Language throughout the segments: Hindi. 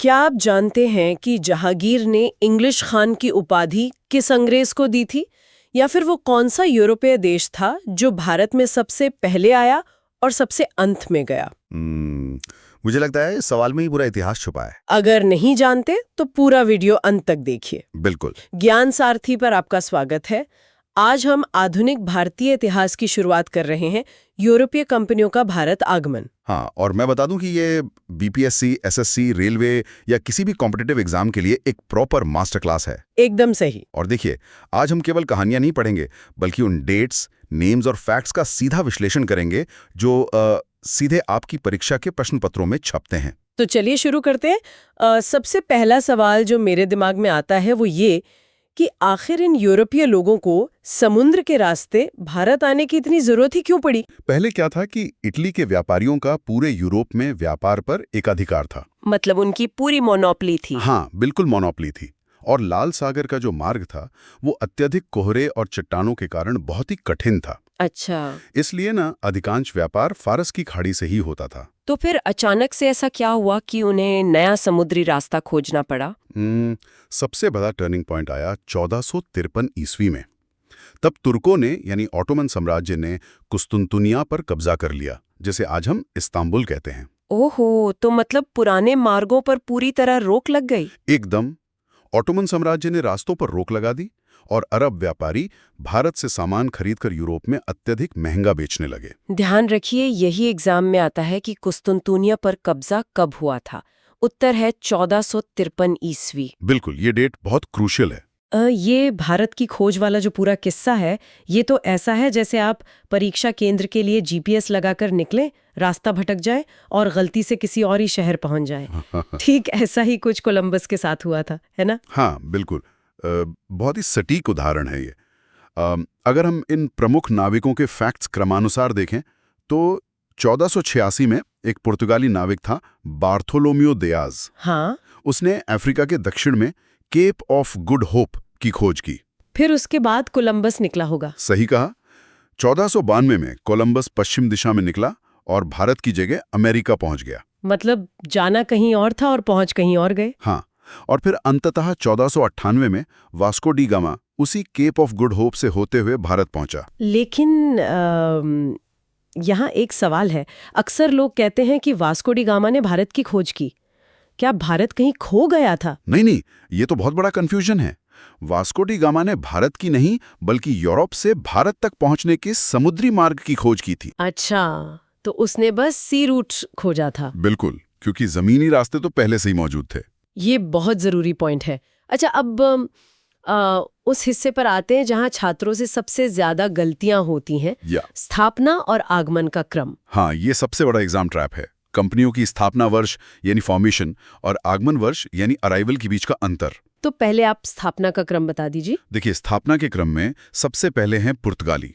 क्या आप जानते हैं कि जहांगीर ने इंग्लिश खान की उपाधि किस अंग्रेज को दी थी? या फिर वो कौन सा यूरोपीय देश था जो भारत में सबसे पहले आया और सबसे अंत में गया? मुझे लगता है इस सवाल में ही पूरा इतिहास छुपा है। अगर नहीं जानते तो पूरा वीडियो अंत तक देखिए। बिल्कुल। ज्ञान सारथी पर आपका स्वागत है। आज हम आधुनिक भारतीय इतिहास की शुरुआत कर रहे हैं, यूरोपीय कंपनियों का भारत आगमन। हाँ, और मैं बता दूं कि ये बीपीएससी, एसएससी, रेलवे या किसी भी कॉम्पिटिटिव एग्जाम के लिए एक प्रॉपर मास्टर क्लास है। एकदम सही। और देखिए, आज हम केवल कहानियां नहीं पढ़ेंगे, बल्कि उन डेट्स, नेम्स और फैक्ट्स का सीधा विश्लेषण करेंगे जो सीधे आपकी परीक्षा के प्रश्न पत्रों में छपते हैं। तो चलिए शुरू करते हैं। सबसे पहला सवाल जो मेरे दिमाग में आता है वो ये कि आखिर इन यूरोपीय लोगों को समुद्र के रास्ते भारत आने की इतनी जरूरत ही क्यों पड़ी? पहले क्या था कि इटली के व्यापारियों का पूरे यूरोप में व्यापार पर एकाधिकार था। मतलब उनकी पूरी मोनोपोली थी। हाँ, बिल्कुल मोनोपोली थी। और लाल सागर का जो मार्ग था वो अत्यधिक कोहरे और चट्टानों के कारण बहुत ही कठिन था। अच्छा, इसलिए ना अधिकांश व्यापार फारस की खाड़ी से ही होता था। तो फिर अचानक से ऐसा क्या हुआ कि उन्हें नया समुद्री रास्ता खोजना पड़ा? सबसे बड़ा टर्निंग पॉइंट आया 1453 ईस्वी में। तब तुर्कों ने यानी ऑटोमन साम्राज्य ने कुस्तुनतुनिया पर कब्जा कर लिया, जिसे आज हम इस्तांबुल कहते हैं। ओहो, तो मतलब पुराने मार्गों पर पूरी तरह रोक लग गई। एकदम। ऑटोमन साम्राज्य ने रास्तों पर रोक लगा दी और अरब व्यापारी भारत से सामान खरीदकर यूरोप में अत्यधिक महंगा बेचने लगे। ध्यान रखिए, यही एग्जाम में आता है कि कुस्तुनतुनिया पर कब्जा कब हुआ था। उत्तर है 1453 ईस्वी। बिल्कुल, ये डेट बहुत क्रूशियल है। ये भारत की खोज वाला जो पूरा किस्सा है, ये तो ऐसा है जैसे आप परीक्षा केंद्र के लिए जीपीएस लगाकर निकले, रास्ता भटक जाए और गलती से किसी और ही शहर पहुंच जाए। ठीक ऐसा ही कुछ कोलंबस के साथ हुआ था, है ना? हाँ, बिल्कुल। बहुत ही सटीक उदाहरण है ये। अगर हम इन प्रमुख नाविकों के फैक्ट्स क्रमानुसार देखें तो 1486 में एक पुर्तगाली नाविक था, बार्थोलोमियो दियाज। हाँ। उसने अफ्रीका के दक्षिण में केप ऑफ गुड होप की खोज की। फिर उसके बाद कोलंबस निकला होगा। सही कहा। 1492 में कोलंबस पश्चिम दिशा में निकला और भारत की जगह अमेरिका पहुंच गया। मतलब जाना कहीं और था और पहुंच कहीं और गए। हाँ, और फिर अंततः 1498 में वास्को डी गामा उसी केप ऑफ गुड होप से होते हुए भारत पहुंचा। लेकिन यहाँ एक सवाल है। अक्सर लोग कहते हैं कि वास्को डी गामा ने भारत की खोज की। क्या भारत कहीं खो गया था? नहीं, ये तो बहुत बड़ा कंफ्यूजन है। वास्को डी गामा ने भारत की नहीं बल्कि यूरोप से भारत तक पहुंचने के समुद्री मार्ग की खोज की थी। अच्छा, तो उसने बस सी रूट खोजा था। बिल्कुल, क्योंकि जमीनी रास्ते तो पहले से ही मौजूद थे। ये बहुत जरूरी पॉइंट है। अच्छा, अब उस हिस्से पर आते हैं जहां छात्रों से सबसे ज्यादा गलतियां होती हैं, स्थापना और आगमन का क्रम। हाँ, ये सबसे बड़ा एग्जाम ट्रैप है। कंपनियों की स्थापना वर्ष यानी फॉर्मेशन और आगमन वर्ष यानी अराइवल के बीच का अंतर। तो पहले आप स्थापना का क्रम बता दीजिए। देखिए, स्थापना के क्रम में सबसे पहले हैं पुर्तगाली।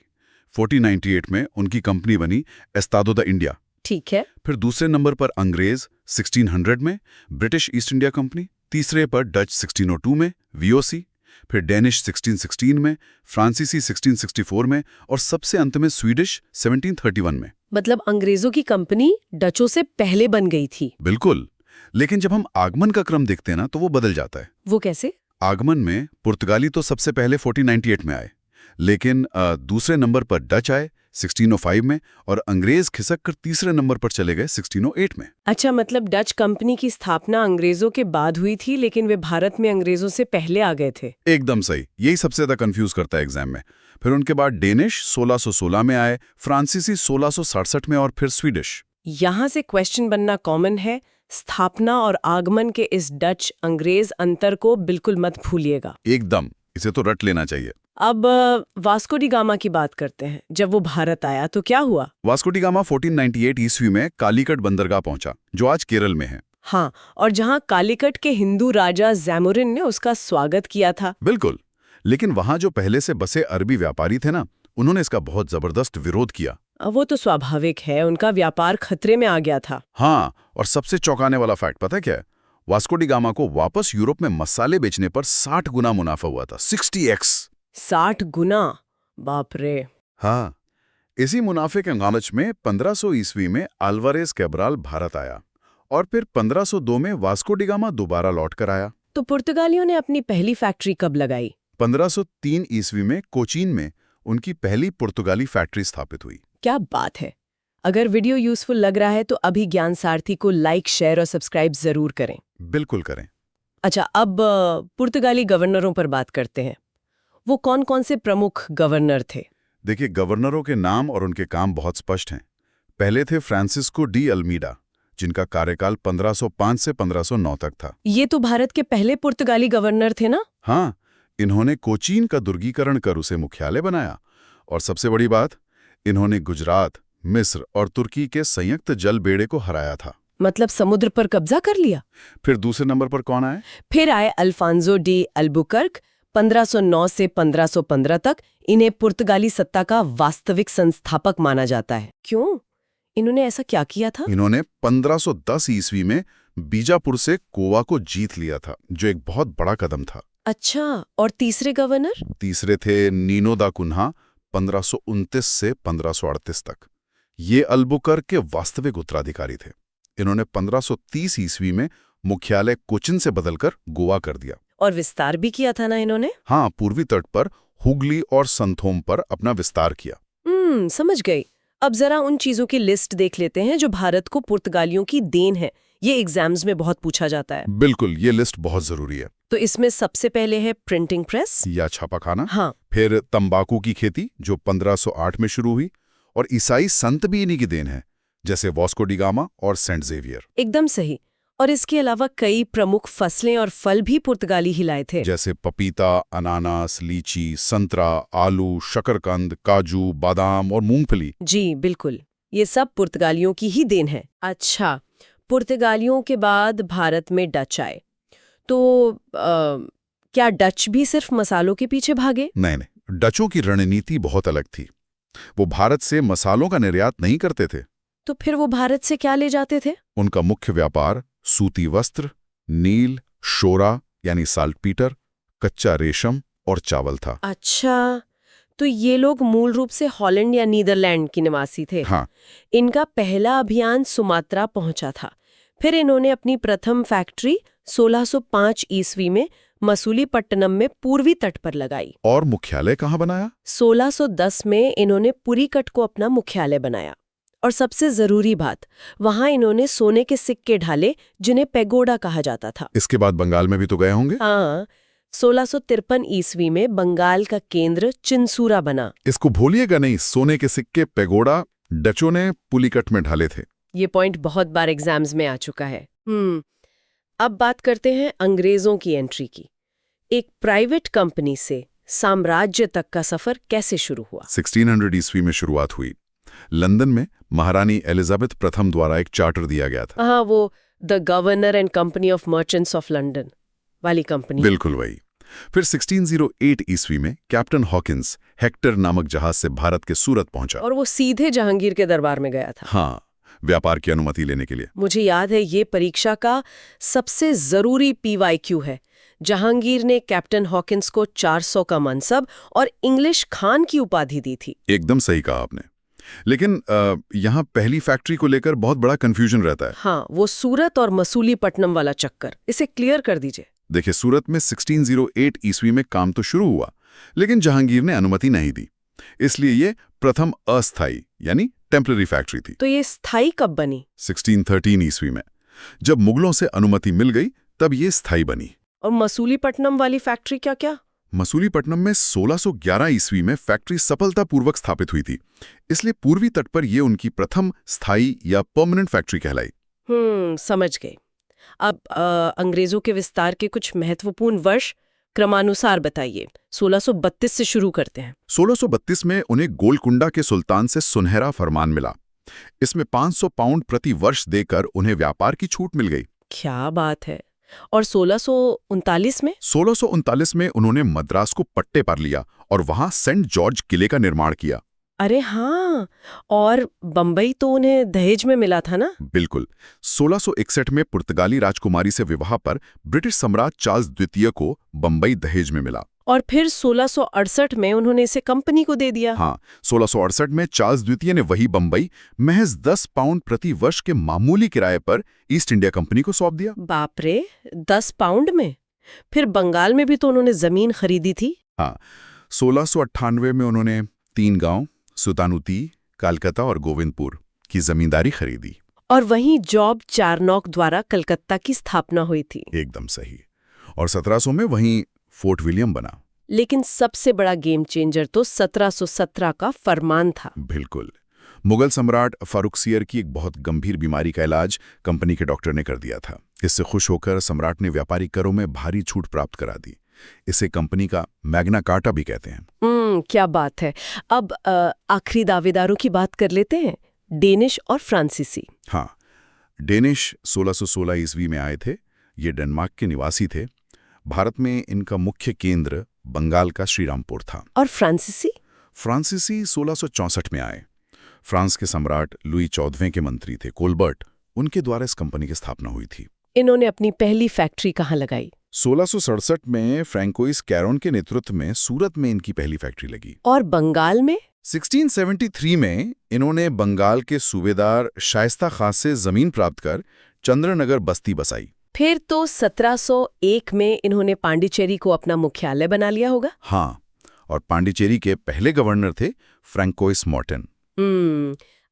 1498 में उनकी कंपनी बनी एस्तादो द इंडिया। ठीक है। फिर दूसरे नंबर पर अंग्रेज 1600 में, ब्रिटिश ईस्ट इंडिया कंपनी। तीसरे पर डच 1602 में, वीओसी। फिर डेनिश 1616 में, फ्रांसीसी 1664 में और सबसे अंत में स्वीडिश 1731 में। मतलब अंग्रेजों की कंपनी डचों से पहले बन गई थी। बिल्कुल। लेकिन जब हम आगमन का क्रम देखते हैं ना तो वो बदल जाता है। वो कैसे? आगमन में पुर्तगाली तो सबसे पहले 1498 में आए, लेकिन दूसरे नंबर पर डच आए 1605 में और अंग्रेज खिसक कर तीसरे नंबर पर चले गए 1608 में। अच्छा, मतलब डच कंपनी की स्थापना अंग्रेजों के बाद हुई थी, लेकिन वे भारत में अंग्रेजों से पहले आ गए थे। एकदम सही। यही सबसे ज्यादा कंफ्यूज करता है एग्जाम में। फिर उनके बाद डेनिश 1616 में आए, फ्रांसीसी 1667 में और फिर स्वीडिश। यहाँ से क्वेश्चन बनना कॉमन है। स्थापना और आगमन के इस डच अंग्रेज अंतर को बिल्कुल मत भूलिएगा। एकदम, इसे तो रट लेना चाहिए। अब वास्को डी गामा की बात करते हैं। जब वो भारत आया तो क्या हुआ? वास्को डी गामा 1498 ईस्वी में कालीकट बंदरगाह पहुंचा, जो आज केरल में है। हाँ, और जहाँ कालीकट के हिंदू राजा जैमुरिन ने उसका स्वागत किया था। बिल्कुल। लेकिन वहां जो पहले से बसे अरबी व्यापारी थे ना, उन्होंने इसका बहुत जबरदस्त विरोध किया। वो तो स्वाभाविक है, उनका व्यापार खतरे में आ गया था। हाँ, और सबसे चौंकाने वाला फैक्ट पता है क्या है? वास्को डी गामा को वापस यूरोप में मसाले बेचने पर 60 गुना मुनाफा हुआ था। 60x। 60 गुना? बाप रे। हाँ, इसी मुनाफे के लालच में 1500 ईस्वी में अल्वारेज कैब्राल भारत आया और फिर 1502 में वास्को डी गामा दोबारा लौट कर आया। तो पुर्तगालियों ने अपनी पहली फैक्ट्री कब लगाई? 1503 ईस्वी में कोचीन में उनकी पहली पुर्तगाली फैक्ट्री स्थापित हुई। क्या बात है। अगर वीडियो यूजफुल लग रहा है तो अभी ज्ञान सारथी को लाइक, शेयर और सब्सक्राइब जरूर करें। बिल्कुल करें। अच्छा, अब पुर्तगाली गवर्नरों पर बात करते हैं। वो कौन कौन से प्रमुख गवर्नर थे? देखिए, गवर्नरों के नाम और उनके काम बहुत स्पष्ट हैं। पहले थे फ्रांसिस्को डी अल्मीडा, जिनका कार्यकाल 1505 से 1509 तक था। ये तो भारत के पहले पुर्तगाली गवर्नर थे ना? हाँ, इन्होंने कोचीन का दुर्गीकरण कर उसे मुख्यालय बनाया। और सबसे बड़ी बात, इन्होंने गुजरात, मिस्र और तुर्की के संयुक्त जल बेड़े को हराया था। मतलब समुद्र पर कब्जा कर लिया। फिर दूसरे नंबर पर कौन आए? फिर आए अल्फांसो डी अल्बुकर्क, 1509 से 1515 तक। इन्हें पुर्तगाली सत्ता का वास्तविक संस्थापक माना जाता है। क्यों? इन्होंने ऐसा क्या किया था? इन्होंने 1510 ईस्वी में बीजापुर से गोवा को जीत लिया था, जो एक बहुत बड़ा कदम था। अच्छा, और तीसरे गवर्नर? तीसरे थे नीनो दा कुन्हा, 1529 से 1538 तक। ये अल्बुकर्क के वास्तविक उत्तराधिकारी थे। इन्होंने 1530 ईस्वी में मुख्यालय कोचिन से बदलकर गोवा कर दिया। और विस्तार भी किया था ना इन्होंने? हाँ, पूर्वी तट पर हुगली और संथोम पर अपना विस्तार किया। समझ गई। अब जरा उन चीजों की लिस्ट देख लेते हैं जो भारत को पुर्तगालियों की देन है। ये एग्जाम्स में बहुत पूछा जाता है। बिल्कुल, ये लिस्ट बहुत जरूरी है। तो इसमें सबसे पहले है प्रिंटिंग प्रेस या छापाखाना। हाँ। फिर तंबाकू की खेती, जो 1508 में शुरू हुई। और ईसाई संत भी इन्हीं की देन है, जैसे वास्को डी गामा और सेंट जेवियर। एकदम सही। और इसके अलावा कई प्रमुख फसलें और फल भी पुर्तगाली ही लाए थे, जैसे पपीता, अनानास, लीची, संतरा, आलू, शकरकंद, काजू, बादाम और मूंगफली। जी बिल्कुल, ये सब पुर्तगालियों की ही देन है। अच्छा, पुर्तगालियों के बाद भारत में डच आए। तो क्या डच भी सिर्फ मसालों के पीछे भागे? नहीं, डचों की रणनीति बहुत अलग थी। वो भारत से मसालों का निर्यात नहीं करते थे। तो फिर वो भारत से क्या ले जाते थे? उनका मुख्य व्यापार सूती वस्त्र, नील, शोरा यानी साल्टपीटर, कच्चा रेशम और चावल था। अच्छा, तो ये लोग मूल रूप से हॉलैंड या नीदरलैंड के निवासी थे। हाँ। इनका पहला अभियान सुमात्रा पहुंचा था। फिर इन्होंने अपनी प्रथम फैक्ट्री 1605 ईस्वी में मसूलीपट्टनम में पूर्वी तट पर लगाई। और मुख्यालय कहाँ बनाया? 1610 में इन्होंने पुरीकट को अपना मुख्यालय बनाया। और सबसे जरूरी बात, वहां इन्होंने सोने के सिक्के ढाले, जिन्हें पेगोडा कहा जाता था। इसके बाद बंगाल में भी तो गए होंगे? हाँ, 1653 ईस्वी में बंगाल का केंद्र चिंसूरा बना। इसको भूलिएगा नहीं, सोने के सिक्के, पेगोडा डचों ने पुलिकट में ढाले थे। ये पॉइंट बहुत बार एग्जाम्स में आ चुका है। अब बात करते हैं अंग्रेजों की एंट्री की। एक प्राइवेट कंपनी से साम्राज्य तक का सफर कैसे शुरू हुआ? 1600 ईस्वी में शुरुआत हुई। लंदन में महारानी एलिजाबेथ प्रथम द्वारा एक चार्टर दिया गया था। हाँ, वो the governor and company of merchants of London वाली कंपनी। बिल्कुल वही। फिर 1608 ईस्वी में कैप्टन हॉकिंस हेक्टर नामक जहाज से भारत के सूरत पहुंचा। और वो सीधे जहांगीर के दरबार में गया था। हाँ, व्यापार की अनुमति लेने के लिए। मुझे याद है, ये परीक्षा का सबसे जरूरी PYQ है। जहांगीर ने कैप्टन हॉकिंस को 400 का मनसब और इंग्लिश खान की उपाधि दी थी। एकदम सही कहा आपने। लेकिन यहाँ पहली फैक्ट्री को लेकर बहुत बड़ा कंफ्यूजन रहता है। हाँ, वो सूरत और मसूलीपट्टनम वाला चक्कर, इसे क्लियर कर दीजिए। देखिए, सूरत में 1608 ईस्वी में काम तो शुरू हुआ, लेकिन जहांगीर ने अनुमति नहीं दी। इसलिए ये प्रथम अस्थायी यानी टेम्पररी फैक्ट्री थी। तो ये स्थायी कब बनी? 1613 ईस्वी में। जब मुगलों से अनुमति मिल गई, तब ये स्थायी बनी। और मसूलीपट्टनम वाली फैक्ट्री क्या? मसूलीपट्टनम में 1611 ईस्वी में फैक्ट्री सफलतापूर्वक स्थापित हुई थी। इसलिए पूर्वी तट पर यह उनकी प्रथम स्थायी या परमानेंट फैक्ट्री कहलाई। समझ गए। अब अंग्रेजों के विस्तार के कुछ महत्वपूर्ण वर्ष क्रमानुसार बताइए। 1632 से शुरू करते हैं। 1632 में उन्हें गोलकुंडा के सुल्तान से सुनहरा फरमान मिला। इसमें 500 पाउंड प्रति वर्ष देकर उन्हें व्यापार की छूट मिल गई। क्या बात है। और 1639 में? 1639 में उन्होंने मद्रास को पट्टे पर लिया और वहां सेंट जॉर्ज किले का निर्माण किया। अरे हाँ, और बंबई तो उन्हें दहेज में मिला था ना? बिल्कुल। 1661 में पुर्तगाली राजकुमारी से विवाह पर ब्रिटिश सम्राट चार्ल्स द्वितीय को बंबई दहेज में मिला। और फिर 1668 में उन्होंने इसे कंपनी को दे दिया। हाँ, 1668 में चार्ल्स द्वितीय ने वही बंबई महज 10 पाउंड प्रति वर्ष के मामूली किराए पर ईस्ट इंडिया कंपनी को सौंप दिया। बाप रे, 10 पाउंड में? फिर बंगाल में भी तो उन्होंने जमीन खरीदी थी। हाँ, 1698 में उन्होंने 3 गांव सुतानुती, कालकाता और गोविंदपुर की जमींदारी खरीदी। और वहीं जॉब चारनॉक द्वारा कलकत्ता की स्थापना हुई थी। एकदम सही। और 1700 में वहीं फोर्ट विलियम बना। लेकिन सबसे बड़ा गेम चेंजर तो 1717 का फरमान था। बिल्कुल। मुगल सम्राट फारुखसियर की एक बहुत गंभीर बीमारी का इलाज कंपनी के डॉक्टर ने कर दिया था। इससे खुश होकर सम्राट ने व्यापारिक करों में भारी छूट प्राप्त करा दी। इसे कंपनी का मैग्ना कार्टा भी कहते हैं। क्या बात है। अब आखिरी दावेदारों की बात कर लेते हैं, डेनिश और फ्रांसीसी। हाँ, डेनिश 1616 ईस्वी में आए थे। ये डेनमार्क के निवासी थे। भारत में इनका मुख्य केंद्र बंगाल का श्रीरामपुर था। और फ्रांसीसी? फ्रांसीसी 1664 में आए। फ्रांस के सम्राट लुई 14वें के मंत्री थे कोलबर्ट, उनके द्वारा इस कंपनी की स्थापना हुई थी। इन्होंने अपनी पहली फैक्ट्री कहाँ लगाई? 1667 में फ्रैंकोइस कैरोन के नेतृत्व में सूरत में इनकी पहली फैक्ट्री लगी। और बंगाल में? 1673 में इन्होंने बंगाल के सूबेदार शाइस्ता खां से जमीन प्राप्त कर चंद्रनगर बस्ती बसाई। फिर तो 1701 में इन्होंने पांडिचेरी को अपना मुख्यालय बना लिया होगा। हाँ, और पांडिचेरी के पहले गवर्नर थे फ्रैंकोइस मॉर्टन।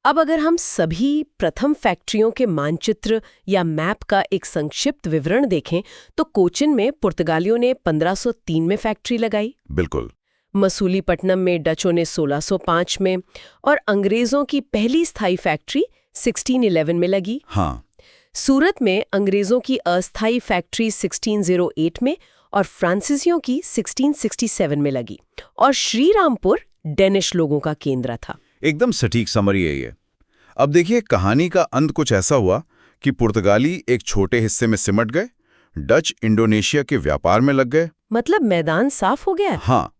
अब अगर हम सभी प्रथम फैक्ट्रियों के मानचित्र या मैप का एक संक्षिप्त विवरण देखें तो कोचिन में पुर्तगालियों ने 1503 में फैक्ट्री लगाई। बिल्कुल। मसूलीपट्टनम में डचों ने 1605 में और अंग्रेजों की पहली स्थायी फैक्ट्री 1611 में लगी। हाँ, सूरत में अंग्रेजों की अस्थायी फैक्ट्री 1608 में और फ्रांसीसियों की 1667 में लगी। और श्रीरामपुर डेनिश लोगों का केंद्र था। एकदम सटीक समरी है ये। अब देखिए, कहानी का अंत कुछ ऐसा हुआ कि पुर्तगाली एक छोटे हिस्से में सिमट गए, डच इंडोनेशिया के व्यापार में लग गए। मतलब मैदान साफ हो गया। हाँ,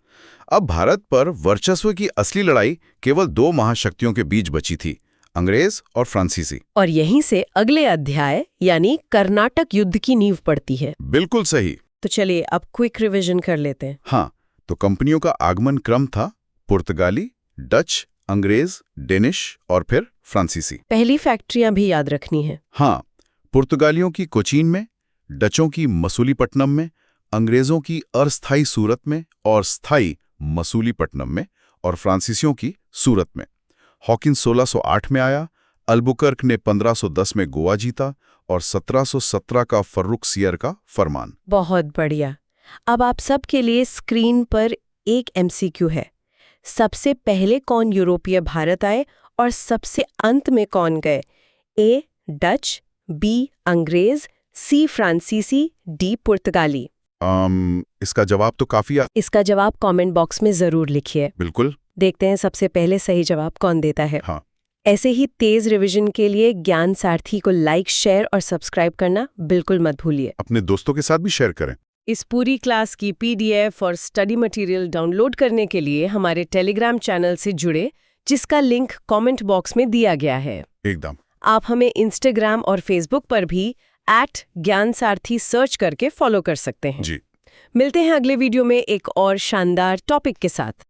अब भारत पर वर्चस्व की असली लड़ाई केवल 2 महाशक्तियों के बीच बची थी, अंग्रेज और फ्रांसीसी। और यहीं से अगले अध्याय यानी कर्नाटक युद्ध की नींव पड़ती है। बिल्कुल सही। तो चलिए अब क्विक रिवीजन कर लेते हैं। हाँ, तो कंपनियों का आगमन क्रम था पुर्तगाली, डच, अंग्रेज, डेनिश और फिर फ्रांसीसी। पहली फैक्ट्रियां भी याद रखनी है। हाँ, पुर्तगालियों की कोचीन में, डचों की मसूलीपट्टनम में, अंग्रेजों की अस्थायी सूरत में और स्थायी मसूलीपट्टनम में और फ्रांसीसियों की सूरत में। हॉकिंस 1608 में आया, अल्बुकर्क ने 1510 में गोवा जीता और 1717 का फारुखसियर का फरमान। बहुत बढ़िया। अब आप सबके लिए स्क्रीन पर एक MCQ है। सबसे पहले कौन यूरोपीय भारत आए और सबसे अंत में कौन गए? A डच, B अंग्रेज, C फ्रांसीसी, D पुर्तगाली। इसका जवाब तो काफी इसका जवाब कमेंट बॉक्स में जरूर लिखिए। बिल्कुल। देखते हैं सबसे पहले सही जवाब कौन देता है। हाँ। ऐसे ही तेज रिवीजन के लिए ज्ञान सारथी को लाइक, शेयर और सब्सक्राइब करना बिल्कुल मत भूलिए। अपने दोस्तों के साथ भी शेयर करें। इस पूरी क्लास की PDF और स्टडी मटेरियल डाउनलोड करने के लिए हमारे टेलीग्राम चैनल से जुड़े, जिसका लिंक कमेंट बॉक्स में दिया गया है। एकदम। आप हमें इंस्टाग्राम और फेसबुक पर भी @ज्ञानसारथी सर्च करके फॉलो कर सकते हैं। जी। मिलते हैं अगले वीडियो में एक और शानदार टॉपिक के साथ।